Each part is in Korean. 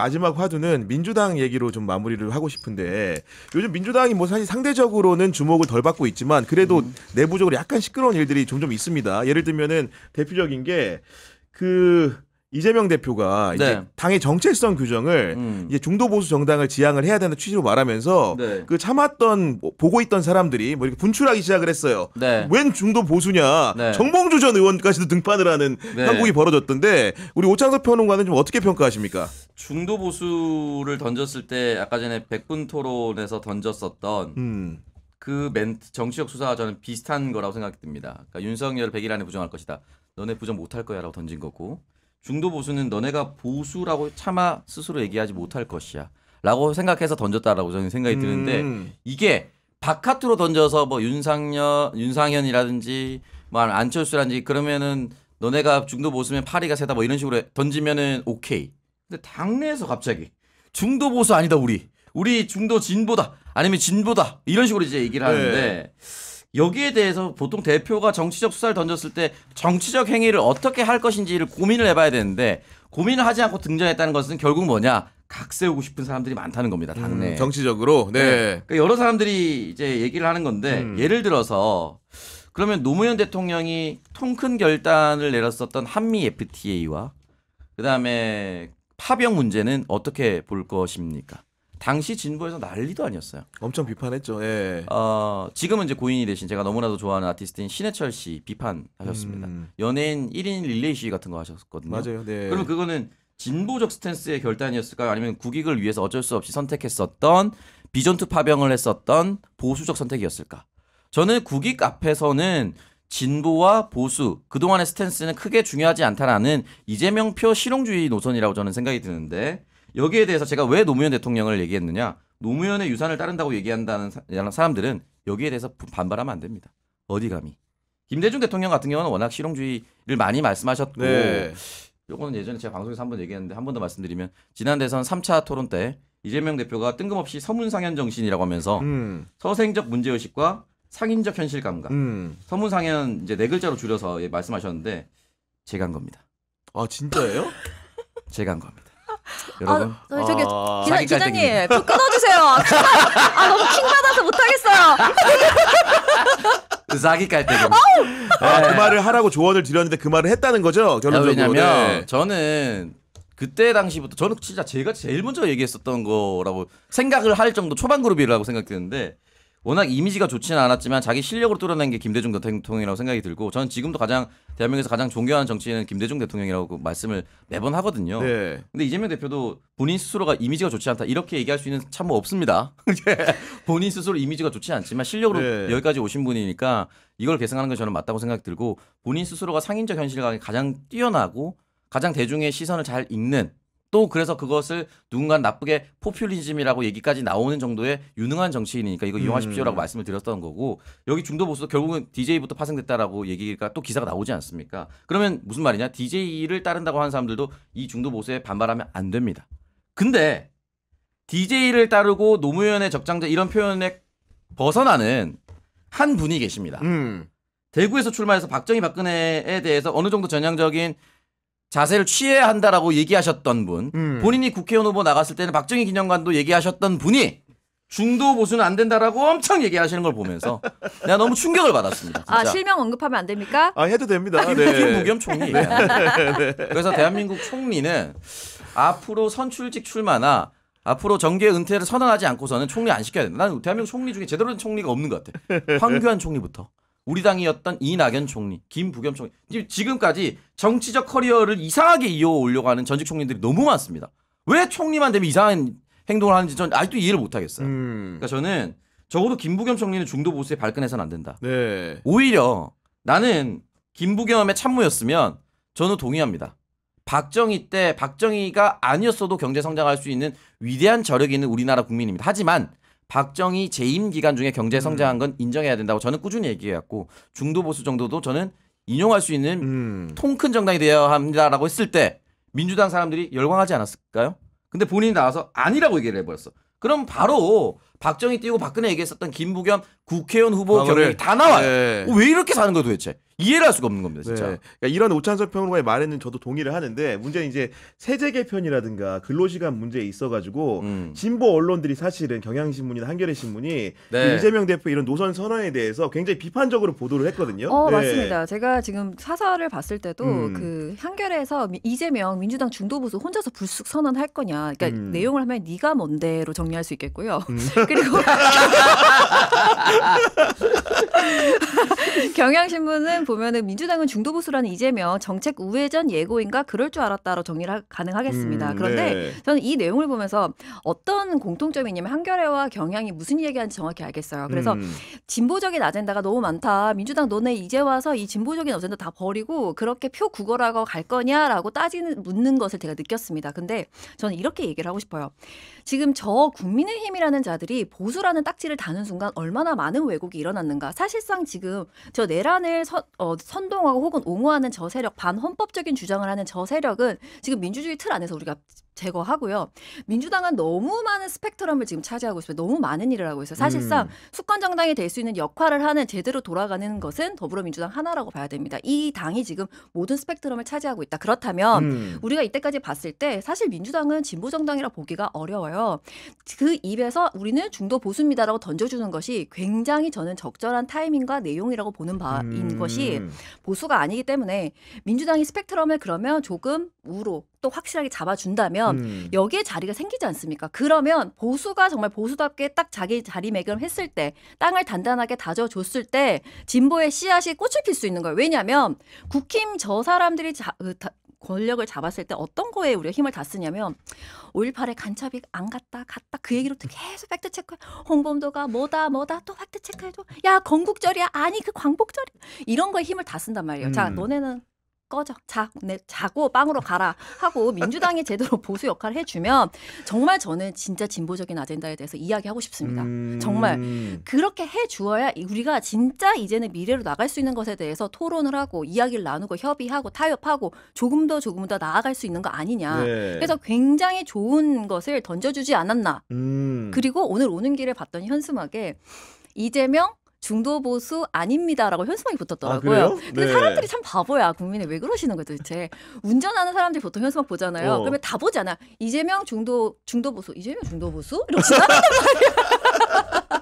마지막 화두는 민주당 얘기로 좀 마무리를 하고 싶은데 요즘 민주당이 뭐 사실 상대적으로는 주목을 덜 받고 있지만 그래도 내부적으로 약간 시끄러운 일들이 종종 있습니다. 예를 들면은 대표적인 게 이재명 대표가 이제 네. 당의 정체성 규정을 이제 중도 보수 정당을 지향을 해야 되는 취지로 말하면서 네. 참았던 보고 있던 사람들이 뭐 이렇게 분출하기 시작을 했어요. 네. 웬 중도 보수냐? 네. 정봉주 전 의원까지도 등판을 하는 네. 한국이 벌어졌던데 우리 오창석 평론가는 좀 어떻게 평가하십니까? 중도 보수를 던졌을 때 아까 전에 100분 토론에서 던졌었던 그 멘트 정치적 수사와 저는 비슷한 거라고 생각이 듭니다. 그러니까 윤석열 100일 안에 부정할 것이다. 너네 부정 못할 거야라고 던진 거고 중도 보수는 너네가 보수라고 차마 스스로 얘기하지 못할 것이야 라고 생각해서 던졌다라고 저는 생각이 드는데 이게 바깥으로 던져서 뭐 윤상현이라든지 뭐 안철수라든지 그러면은 너네가 중도 보수면 파리가 세다 뭐 이런 식으로 던지면은 오케이. 근데 당내에서 갑자기 중도 보수 아니다 우리 중도 진보다 아니면 진보다 이런 식으로 이제 얘기를 하는데 네. 여기에 대해서 보통 대표가 정치적 수사를 던졌을 때 정치적 행위를 어떻게 할 것인지를 고민을 해봐야 되는데 고민을 하지 않고 등장했다는 것은 결국 뭐냐 각 세우고 싶은 사람들이 많다는 겁니다 당내 정치적으로 네. 그러니까 여러 사람들이 이제 얘기를 하는 건데 예를 들어서 그러면 노무현 대통령이 통 큰 결단을 내렸었던 한미 FTA와 그다음에 파병 문제는 어떻게 볼 것입니까? 당시 진보에서 난리도 아니었어요. 엄청 비판했죠. 예. 지금은 이제 고인이 되신 제가 너무나도 좋아하는 아티스트인 신해철 씨 비판하셨습니다. 연예인 1인 릴레이 시위 같은 거 하셨거든요. 맞아요. 네. 그러면 그거는 진보적 스탠스의 결단이었을까요? 아니면 국익을 위해서 어쩔 수 없이 선택했었던 비전투 파병을 했었던 보수적 선택이었을까? 저는 국익 앞에서는 진보와 보수 그동안의 스탠스는 크게 중요하지 않다라는 이재명표 실용주의 노선이라고 저는 생각이 드는데 여기에 대해서 제가 왜 노무현 대통령을 얘기했느냐 노무현의 유산을 따른다고 얘기한다는 사람들은 여기에 대해서 반발하면 안 됩니다. 어디 감히. 김대중 대통령 같은 경우는 워낙 실용주의를 많이 말씀하셨고 네. 요거는 예전에 제가 방송에서 한번 얘기했는데 한 번 더 말씀드리면 지난 대선 3차 토론 때 이재명 대표가 뜬금없이 서문상현 정신이라고 하면서 서생적 문제의식과 상인적 현실 감각 서문상현 이제 네 글자로 줄여서 말씀하셨는데 제가 한 겁니다. 아 진짜예요? 제가 한 겁니다. 여러분. 저기 사기 기자님 좀 끊어주세요. 너무 킹 받아서 못하겠어요. 사기 깔때기. 그 말을 하라고 조언을 드렸는데 그 말을 했다는 거죠? 결론적으로. 왜냐면 네. 저는 그때 당시부터 저는 진짜 제가 제일 먼저 얘기했었던 거라고 생각을 할 정도 초반 그룹이라고 생각되는데 워낙 이미지가 좋지는 않았지만 자기 실력으로 뚫어낸 게 김대중 대통령이라고 생각이 들고 저는 지금도 대한민국에서 가장 존경하는 정치인은 김대중 대통령이라고 말씀을 매번 하거든요. 네. 근데 이재명 대표도 본인 스스로가 이미지가 좋지 않다 이렇게 얘기할 수 있는 참모 없습니다. 본인 스스로 이미지가 좋지 않지만 실력으로 네. 여기까지 오신 분이니까 이걸 계승하는 게 저는 맞다고 생각이 들고 본인 스스로가 상인적 현실감이 가장 뛰어나고 가장 대중의 시선을 잘 읽는 또 그래서 그것을 누군가 나쁘게 포퓰리즘이라고 얘기까지 나오는 정도의 유능한 정치인이니까 이거 이용하십시오라고 말씀을 드렸던 거고 여기 중도 보수도 결국은 DJ부터 파생됐다라고 얘기가 또 기사가 나오지 않습니까? 그러면 무슨 말이냐? DJ를 따른다고 하는 사람들도 이 중도 보수에 반발하면 안 됩니다. 근데 DJ를 따르고 노무현의 적장자 이런 표현에 벗어나는 한 분이 계십니다. 대구에서 출마해서 박정희 박근혜에 대해서 어느 정도 전향적인 자세를 취해야 한다라고 얘기하셨던 분 본인이 국회의원 후보 나갔을 때는 박정희 기념관도 얘기하셨던 분이 중도 보수는 안 된다라고 엄청 얘기하시는 걸 보면서 내가 너무 충격을 받았습니다. 진짜. 실명 언급하면 안 됩니까? 해도 됩니다. 김부겸 총리 얘기하는 그래서 대한민국 총리는 앞으로 선출직 출마나 앞으로 정계 은퇴를 선언하지 않고서는 총리 안 시켜야 된다. 난 대한민국 총리 중에 제대로 된 총리가 없는 것 같아. 황교안 총리부터 우리 당이었던 이낙연 총리, 김부겸 총리 지금까지 정치적 커리어를 이상하게 이어오려고 하는 전직 총리들이 너무 많습니다. 왜 총리만 되면 이상한 행동을 하는지 전 아직도 이해를 못하겠어요. 그러니까 저는 적어도 김부겸 총리는 중도 보수에 발끈해서는 안 된다. 네. 오히려 나는 김부겸의 참모였으면 저는 동의합니다. 박정희 때 박정희가 아니었어도 경제 성장할 수 있는 위대한 저력이 있는 우리나라 국민입니다. 하지만 박정희 재임 기간 중에 경제 성장한 건 인정해야 된다고 저는 꾸준히 얘기해왔고 중도 보수 정도도 저는 인용할 수 있는 통 큰 정당이 되어야 합니다라고 했을 때 민주당 사람들이 열광하지 않았을까요? 근데 본인이 나와서 아니라고 얘기를 해버렸어. 그럼 바로 박정희 띄우고 박근혜 얘기했었던 김부겸 국회의원 후보 경력이 다 나와요. 네. 왜 이렇게 사는 거야 도대체? 이해를 할 수가 없는 겁니다, 진짜. 네. 그러니까 이런 오찬석 평론가의 말에는 저도 동의를 하는데 문제는 이제 세제 개편이라든가 근로시간 문제에 있어가지고 진보 언론들이 사실은 경향신문이나 한겨레신문이 네. 이재명 대표 이런 노선 선언에 대해서 굉장히 비판적으로 보도를 했거든요. 네. 맞습니다. 제가 지금 사설을 봤을 때도 음. 그 한겨레에서 이재명 민주당 중도보수 혼자서 불쑥 선언할 거냐. 그러니까 내용을 하면 네가 뭔데로 정리할 수 있겠고요. 그리고 경향신문은 보면은 민주당은 중도보수라는 이재명 정책 우회전 예고인가 그럴 줄 알았다로 정리를 가능하겠습니다. 그런데 네. 저는 이 내용을 보면서 어떤 공통점이 있냐면 한겨레와 경향이 무슨 얘기하는지 정확히 알겠어요. 그래서 진보적인 아젠다가 너무 많다. 민주당 너네 이제 와서 이 진보적인 아젠다 다 버리고 그렇게 표 구걸하고 갈 거냐라고 묻는 것을 제가 느꼈습니다. 근데 저는 이렇게 얘기를 하고 싶어요. 지금 저 국민의힘이라는 자들이 보수라는 딱지를 다는 순간 얼마나 많은 왜곡이 일어났는가. 사실상 지금 저 내란을 선동하고 혹은 옹호하는 저 세력, 반헌법적인 주장을 하는 저 세력은 지금 민주주의 틀 안에서 우리가 제거하고요. 민주당은 너무 많은 스펙트럼을 지금 차지하고 있어요. 너무 많은 일을 하고 있어요. 사실상 수권 정당이 될 수 있는 역할을 하는 제대로 돌아가는 것은 더불어민주당 하나라고 봐야 됩니다. 이 당이 지금 모든 스펙트럼을 차지하고 있다. 그렇다면 우리가 이때까지 봤을 때 사실 민주당은 진보 정당이라 보기가 어려워요. 그 입에서 우리는 중도 보수입니다라고 던져주는 것이 굉장히 저는 적절한 타이밍과 내용이라고 보는 바인 것이 보수가 아니기 때문에 민주당이 스펙트럼을 그러면 조금 우로 또 확실하게 잡아준다면 여기에 자리가 생기지 않습니까? 그러면 보수가 정말 보수답게 딱 자기 자리매김했을 때 땅을 단단하게 다져줬을 때 진보의 씨앗이 꽃을 필 수 있는 거예요. 왜냐하면 국힘 저 사람들이 권력을 잡았을 때 어떤 거에 우리가 힘을 다 쓰냐면 5.18에 간첩이 안 갔다 그 얘기로 계속 팩트체크 홍범도가 뭐다 또 팩트체크해줘. 야 건국절이야. 아니 그 광복절이야. 이런 거에 힘을 다 쓴단 말이에요. 자 너네는 꺼져. 자고 빵으로 가라 하고 민주당이 제대로 보수 역할을 해주면 정말 저는 진짜 진보적인 아젠다에 대해서 이야기하고 싶습니다. 정말 그렇게 해주어야 우리가 진짜 이제는 미래로 나갈 수 있는 것에 대해서 토론을 하고 이야기를 나누고 협의하고 타협하고 조금 더 나아갈 수 있는 거 아니냐. 네. 그래서 굉장히 좋은 것을 던져주지 않았나. 그리고 오늘 오는 길에 봤더니 현수막에 이재명 중도 보수 아닙니다라고 현수막이 붙었더라고요. 아, 근데 네. 사람들이 참 바보야. 국민에 왜 그러시는 거예요, 도대체. 운전하는 사람들이 보통 현수막 보잖아요. 그러면 다 보잖아. 이재명 중도 보수, 이재명 중도 보수 이러고 지나간단 말이야.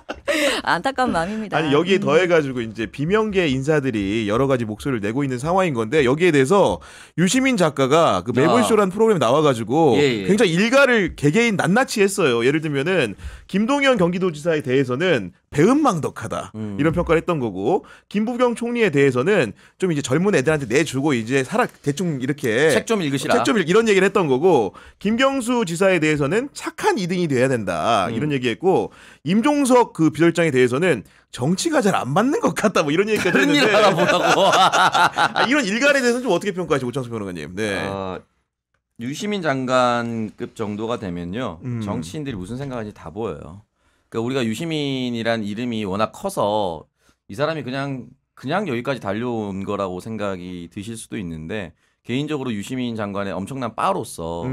안타까운 마음입니다. 아니 여기에 더해가지고 이제 비명계 인사들이 여러 가지 목소리를 내고 있는 상황인 건데 여기에 대해서 유시민 작가가 그 매불쇼라는 프로그램에 나와가지고 굉장히 일가를 개개인 낱낱이 했어요. 예를 들면은 김동연 경기도지사에 대해서는 배은망덕하다 이런 평가를 했던 거고 김부겸 총리에 대해서는 좀 이제 젊은 애들한테 내주고 이제 대충 이렇게 책 좀 읽으시라. 이런 얘기를 했던 거고 김경수 지사에 대해서는 착한 2등이 돼야 된다 이런 얘기했고 임종석 그 비서실장에 대해서는 정치가 잘 안 맞는 것 같다 뭐 이런 얘기까지 그런 했는데 일 알아보라고. 이런 일갈에 대해서는 좀 어떻게 평가하시고 오창석 변호사님? 네. 유시민 장관급 정도가 되면요 정치인들이 무슨 생각하는지 다 보여요. 그러니까 우리가 유시민이란 이름이 워낙 커서 이 사람이 그냥 여기까지 달려온 거라고 생각이 드실 수도 있는데 개인적으로 유시민 장관의 엄청난 빠로서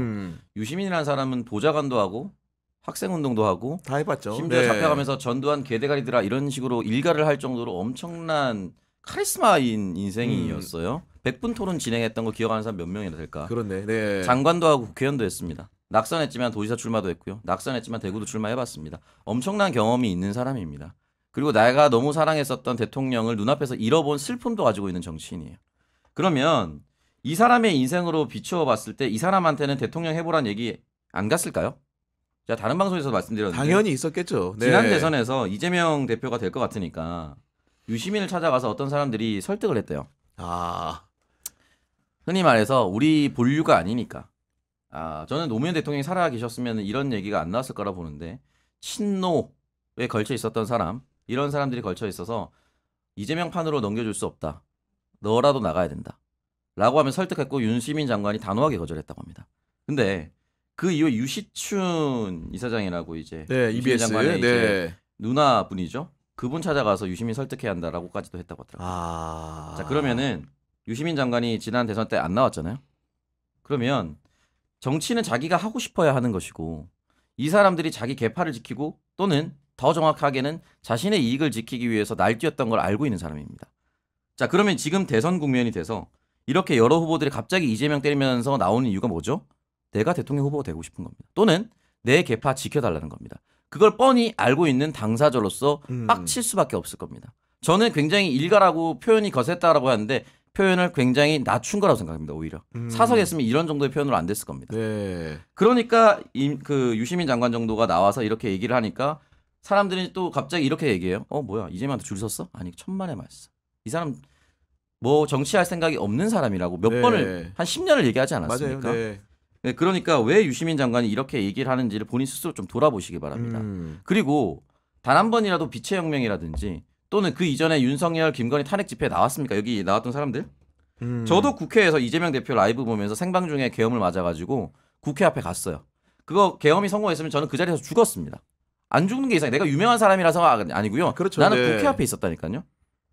유시민이라는 사람은 보좌관도 하고 학생운동도 하고 다 해봤죠. 심지어 네. 잡혀가면서 전두환 개대가리들아 이런 식으로 일가를 할 정도로 엄청난 카리스마인 인생이었어요. 100분 토론 진행했던 거 기억하는 사람 몇 명이나 될까? 그렇네. 네. 장관도 하고 국회의원도 했습니다. 낙선했지만 도지사 출마도 했고요. 낙선했지만 대구도 출마해봤습니다. 엄청난 경험이 있는 사람입니다. 그리고 내가 너무 사랑했었던 대통령을 눈앞에서 잃어본 슬픔도 가지고 있는 정치인이에요. 그러면 이 사람의 인생으로 비추어 봤을 때 이 사람한테는 대통령 해보란 얘기 안 갔을까요? 제가 다른 방송에서 말씀드렸는데 당연히 있었겠죠. 네. 지난 대선에서 이재명 대표가 될 것 같으니까 유시민을 찾아가서 어떤 사람들이 설득을 했대요. 흔히 말해서 우리 본류가 아니니까. 저는 노무현 대통령이 살아 계셨으면 이런 얘기가 안 나왔을 거라 보는데 친노에 걸쳐 있었던 사람 이런 사람들이 걸쳐 있어서 이재명 판으로 넘겨줄 수 없다. 너라도 나가야 된다. 라고 하면 설득했고 윤시민 장관이 단호하게 거절했다고 합니다. 근데 그 이후에 유시춘 이사장이라고 이제 네, 유시민 EBS. 장관의 이제 네. 누나분이죠. 그분 찾아가서 유시민 설득해야 한다라고까지도 했다고 하더라고요. 자 그러면은 유시민 장관이 지난 대선 때 안 나왔잖아요. 그러면 정치는 자기가 하고 싶어야 하는 것이고 이 사람들이 자기 계파를 지키고 또는 더 정확하게는 자신의 이익을 지키기 위해서 날뛰었던 걸 알고 있는 사람입니다. 자, 그러면 지금 대선 국면이 돼서 이렇게 여러 후보들이 갑자기 이재명 때리면서 나오는 이유가 뭐죠? 내가 대통령 후보가 되고 싶은 겁니다. 또는 내 계파 지켜달라는 겁니다. 그걸 뻔히 알고 있는 당사자로서 빡칠 수밖에 없을 겁니다. 저는 굉장히 일가라고 표현이 거셌다라고 하는데 표현을 굉장히 낮춘 거라고 생각합니다. 오히려 사석했으면 이런 정도의 표현으로 안 됐을 겁니다. 네. 그러니까 그 유시민 장관 정도가 나와서 이렇게 얘기를 하니까 사람들이 또 갑자기 이렇게 얘기해요. 뭐야 이재명한테 줄 섰어? 아니 천만의 말씀. 이 사람 뭐 정치할 생각이 없는 사람이라고 몇 네. 번을 한 10년을 얘기하지 않았습니까? 맞아요. 네. 네, 그러니까 왜 유시민 장관이 이렇게 얘기를 하는지를 본인 스스로 좀 돌아보시기 바랍니다. 그리고 단 한 번이라도 빛의 혁명이라든지 또는 그 이전에 윤석열, 김건희 탄핵 집회에 나왔습니까? 여기 나왔던 사람들? 저도 국회에서 이재명 대표 라이브 보면서 생방 중에 계엄을 맞아가지고 국회 앞에 갔어요. 그거 계엄이 성공했으면 저는 그 자리에서 죽었습니다. 안 죽는 게 이상해. 내가 유명한 사람이라서가 아니고요. 그렇죠. 나는 네. 국회 앞에 있었다니까요.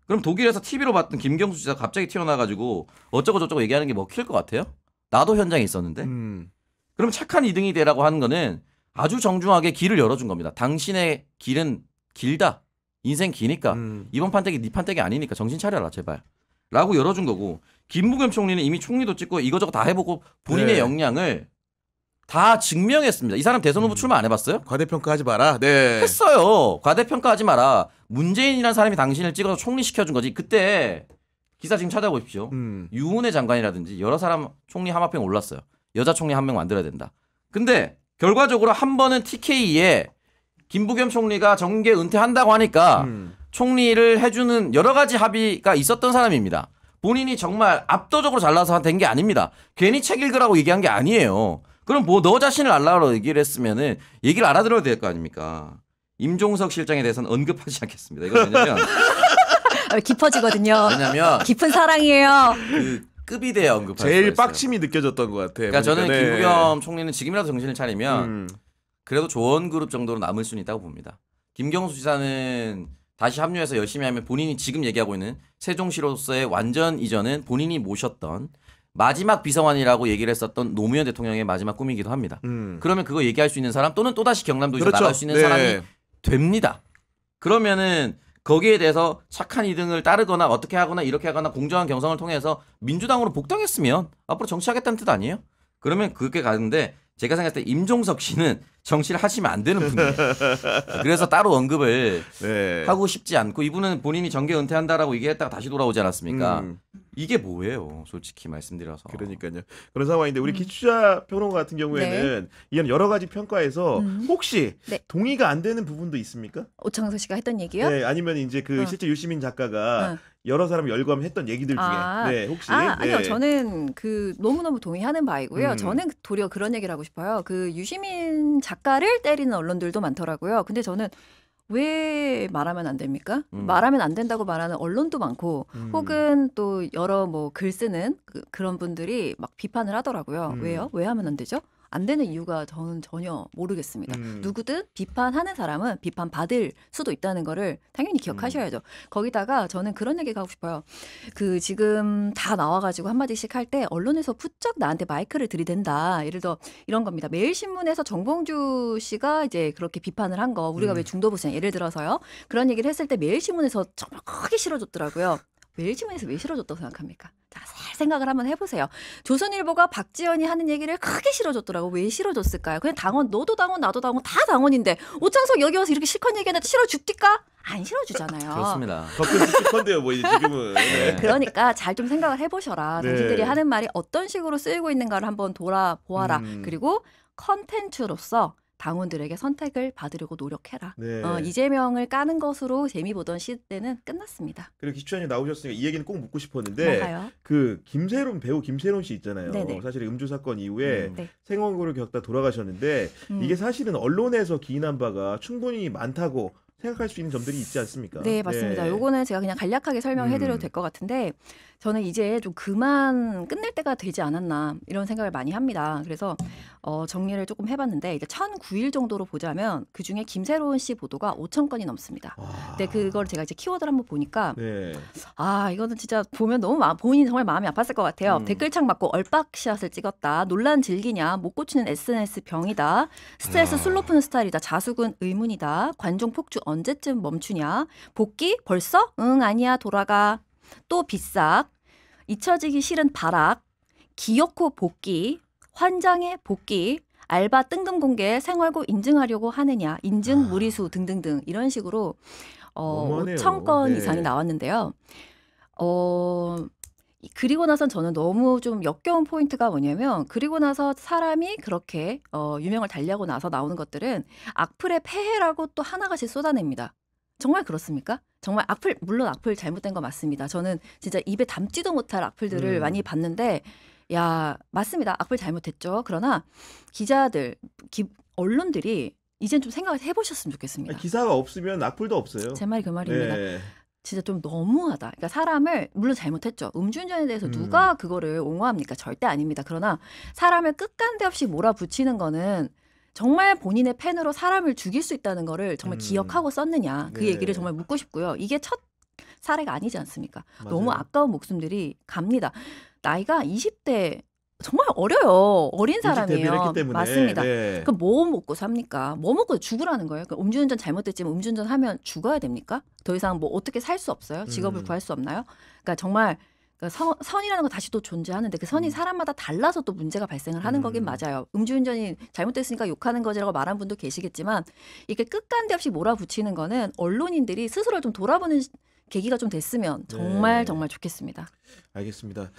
그럼 독일에서 TV로 봤던 김경수 지사 갑자기 튀어나와가지고 어쩌고 저쩌고 얘기하는 게 먹힐 것 같아요? 나도 현장에 있었는데. 그럼 착한 2등이 되라고 하는 거는 아주 정중하게 길을 열어준 겁니다. 당신의 길은 길다. 인생 기니까. 이번 판때기 네 판때기 아니니까 정신 차려라 제발. 라고 열어준 거고 김부겸 총리는 이미 총리도 찍고 이거저거 다 해보고 본인의 네. 역량을 다 증명했습니다. 이 사람 대선 후보 출마 안 해봤어요? 과대평가하지 마라. 네. 했어요. 과대평가하지 마라. 문재인이라는 사람이 당신을 찍어서 총리 시켜준 거지. 그때 기사 지금 찾아보십시오. 유은혜 장관이라든지 여러 사람 총리 하마평 올랐어요. 여자 총리 한 명 만들어야 된다. 근데 결과적으로 한 번은 TK에 김부겸 총리가 정계 은퇴한다고 하니까 총리를 해주는 여러 가지 합의가 있었던 사람입니다. 본인이 정말 압도적으로 잘나서 된 게 아닙니다. 괜히 책 읽으라고 얘기한 게 아니에요. 그럼 뭐 너 자신을 알라고 얘기를 했으면은 얘기를 알아들어야 될 거 아닙니까? 임종석 실장에 대해서는 언급하지 않겠습니다. 이거 왜냐면 깊어지거든요. 왜냐면 깊은 사랑이에요. 그 급이 돼야 언급할 수가 제일 있어요. 빡침이 느껴졌던 것 같아. 그러니까 저는 보니까. 네. 김부겸 총리는 지금이라도 정신을 차리면 그래도 조언그룹 정도로 남을 수는 있다고 봅니다. 김경수 지사는 다시 합류해서 열심히 하면 본인이 지금 얘기하고 있는 세종시로서의 완전 이전은 본인이 모셨던 마지막 비서관이라고 얘기를 했었던 노무현 대통령의 마지막 꿈이기도 합니다. 그러면 그거 얘기할 수 있는 사람 또는 또다시 경남도에서 그렇죠. 나갈 수 있는 네. 사람이 됩니다. 그러면은 거기에 대해서 착한 2등을 따르거나 어떻게 하거나 이렇게 하거나 공정한 경선을 통해서 민주당으로 복당했으면 앞으로 정치하겠다는 뜻 아니에요? 그러면 그렇게 가는데 제가 생각할 때 임종석 씨는 정치를 하시면 안 되는 분이에요. 그래서 따로 언급을 네. 하고 싶지 않고 이분은 본인이 정계 은퇴한다라고 얘기했다가 다시 돌아오지 않았습니까? 이게 뭐예요? 솔직히 말씀드려서. 그러니까요. 그런 상황인데 우리 기초자 평론가 같은 경우에는 이런 여러 가지 평가에서 혹시 네. 동의가 안 되는 부분도 있습니까? 오창석 씨가 했던 얘기요? 네, 아니면 이제 그 실제 유시민 작가가 여러 사람이 열거했던 얘기들 중에 네, 혹시 아니요. 네. 저는 그 너무너무 동의하는 바이고요. 저는 도리어 그런 얘기를 하고 싶어요. 그 유시민 작가를 때리는 언론들도 많더라고요. 근데 저는 왜 말하면 안 됩니까? 말하면 안 된다고 말하는 언론도 많고 혹은 또 여러 뭐 글 쓰는 그런 분들이 막 비판을 하더라고요. 왜요? 왜 하면 안 되죠? 안 되는 이유가 저는 전혀 모르겠습니다. 누구든 비판하는 사람은 비판받을 수도 있다는 거를 당연히 기억하셔야죠. 거기다가 저는 그런 얘기 하고 싶어요. 그 지금 다 나와가지고 한마디씩 할 때 언론에서 부쩍 나한테 마이크를 들이댄다. 예를 들어 이런 겁니다. 매일신문에서 정봉주 씨가 이제 그렇게 비판을 한 거 우리가 왜 중도부시냐 예를 들어서요. 그런 얘기를 했을 때 매일신문에서 정말 크게 실어줬더라고요. 매일신문에서 왜 실어줬다고 생각합니까? 자, 잘 생각을 한번 해보세요. 조선일보가 박지원이 하는 얘기를 크게 실어줬더라고. 왜 실어줬을까요? 그냥 당원, 너도 당원, 나도 당원, 다 당원인데 오창석 여기 와서 이렇게 실컷 얘기하는데 실어줍니까? 안 실어주잖아요. 그렇습니다. 가끔 찝찝한데요, 뭐 이제 지금은. 네. 그러니까 잘 좀 생각을 해보셔라. 네. 당신들이 하는 말이 어떤 식으로 쓰이고 있는가를 한번 돌아보아라. 그리고 컨텐츠로서 당원들에게 선택을 받으려고 노력해라. 네. 이재명을 까는 것으로 재미 보던 시대는 끝났습니다. 그리고 기초자님 나오셨으니까 이 얘기는 꼭 묻고 싶었는데 뭔가요? 그 김세론 배우 김세론 씨 있잖아요. 네네. 사실 음주 사건 이후에 네. 생원고를 겪다 돌아가셨는데 이게 사실은 언론에서 기인한 바가 충분히 많다고 생각할 수 있는 점들이 있지 않습니까? 네, 맞습니다. 요거는 제가 그냥 간략하게 설명해드려도 될 것 같은데 저는 이제 좀 그만 끝낼 때가 되지 않았나 이런 생각을 많이 합니다. 그래서 정리를 조금 해봤는데 이제 1,009일 정도로 보자면 그중에 김세론 씨 보도가 5,000건이 넘습니다. 근데 그걸 제가 이제 키워드를 한번 보니까 네. 이거는 진짜 보면 너무 본인이 정말 마음이 아팠을 것 같아요. 댓글창 맞고 얼빡샷을 찍었다. 논란 즐기냐. 못 고치는 SNS 병이다. 스트레스 술로 푸는 스타일이다. 자숙은 의문이다. 관종 폭주 언제쯤 멈추냐. 복귀? 벌써? 응 아니야 돌아가. 또 비싹, 잊혀지기 싫은 발악, 기어코 복귀, 환장의 복귀, 알바 뜬금 공개, 생활고 인증하려고 하느냐, 인증 무리수 등등등 이런 식으로 너무하네요. 5,000건 네. 이상이 나왔는데요. 그리고 나선 저는 너무 좀 역겨운 포인트가 뭐냐면 그리고 나서 사람이 그렇게 유명을 달리하고 나서 나오는 것들은 악플의 폐해라고 또 하나같이 쏟아냅니다. 정말 그렇습니까? 정말 악플 물론 악플 잘못된 거 맞습니다. 저는 진짜 입에 담지도 못할 악플들을 많이 봤는데 야 맞습니다. 악플 잘못했죠. 그러나 기자들, 언론들이 이젠 좀 생각을 해보셨으면 좋겠습니다. 기사가 없으면 악플도 없어요. 제 말이 그 말입니다. 네. 진짜 좀 너무하다. 그러니까 사람을 물론 잘못했죠. 음주운전에 대해서 누가 그거를 옹호합니까? 절대 아닙니다. 그러나 사람을 끝간데 없이 몰아붙이는 거는 정말 본인의 펜으로 사람을 죽일 수 있다는 거를 정말 기억하고 썼느냐. 그 네. 얘기를 정말 묻고 싶고요. 이게 첫 사례가 아니지 않습니까? 맞아요. 너무 아까운 목숨들이 갑니다. 나이가 20대 정말 어려요. 어린 일찍 데뷔를 사람이에요. 했기 때문에. 맞습니다. 네. 그럼 뭐 먹고 삽니까? 뭐 먹고 죽으라는 거예요? 그러니까 음주운전 잘못됐지만 음주운전 하면 죽어야 됩니까? 더 이상 뭐 어떻게 살 수 없어요? 직업을 구할 수 없나요? 그러니까 정말 선이라는 거 다시 또 존재하는데 그 선이 사람마다 달라서 또 문제가 발생을 하는 거긴 맞아요. 음주운전이 잘못됐으니까 욕하는 거지라고 말한 분도 계시겠지만 이게 끝간데 없이 몰아붙이는 거는 언론인들이 스스로 좀 돌아보는 계기가 좀 됐으면 정말 네. 정말 좋겠습니다. 알겠습니다.